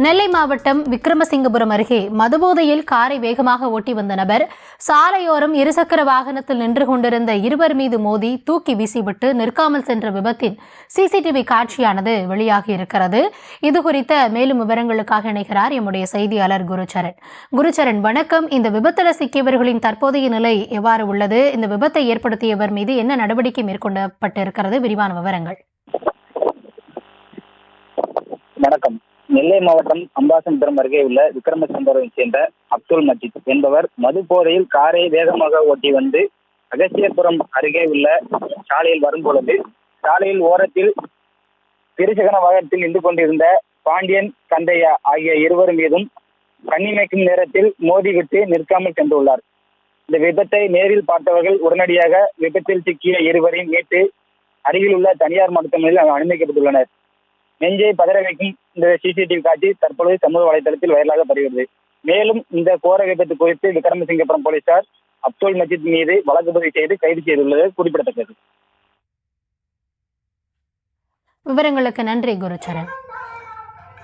நெல்லை மாவட்டம் விக்கிரமசிங்கபுரம் அருகே மதுபோதையில் காரை வேகமாக ஓட்டி வந்த நபர் சாலையோரம் இருசக்கர வாகனத்தில் நின்று கொண்டிருந்த இருவர் மீது மோதி தூக்கி வீசிவிட்டு நிற்காமல் சென்ற விபத்தின் சிசிடிவி காட்சியானது வெளியாகியிருக்கிறது. இதுகுறித்த மேலும் விவரங்களுக்காக இணைகிறார் எம்முடைய செய்தியாளர் குருச்சரன். வணக்கம். இந்த விபத்தில் சிக்கியவர்களின் தற்போதைய நிலை எவ்வாறு உள்ளது? இந்த விபத்தை ஏற்படுத்தியவர் மீது என்ன நடவடிக்கை மேற்கொள்ளப்பட்டிருக்கிறது? விரிவான விவரங்கள். வணக்கம். நெல்லை மாவட்டம் அம்பாசமுத்திரம் அருகே உள்ள விக்கிரமசிங்கபுரம் சேர்ந்த அப்துல் மஜீத் என்பவர் மது போதையில் காரை வேகமாக ஓட்டி வந்து அகசியபுரம் அருகே உள்ள சாலையில் வரும்பொழுது சாலையில் ஓரத்தில் இருசக்கர வாகனத்தில் நின்று கொண்டிருந்த பாண்டியன் கந்தையா ஆகிய இருவர் மீதும் கண்ணிமைக்கும் நேரத்தில் மோதிவிட்டு நிற்காமல் சென்றுள்ளார். இந்த விபத்தை நேரில் பார்த்தவர்கள் உடனடியாக விபத்தில் சிக்கிய இருவரையும் மீட்டு அருகில் உள்ள தனியார் மருத்துவமனையில் அனுமதிக்கப்பட்டுள்ளனர். நெஞ்சை பதற வைக்கும் இந்த சிசிடிவி காட்சி தற்பொழுது சமூக வலைதளத்தில் வைரலாக பரவுகிறது. மேலும் இந்த கோர விபத்து குறித்து விக்கிரமசிங்கபுரம் போலீசார் அப்துல் மஜீத் மீது வழக்கு பதிவு செய்து கைது செய்துள்ளது குறிப்பிடத்தக்கது. விவரங்களுக்கு நன்றி குருச்சரன்.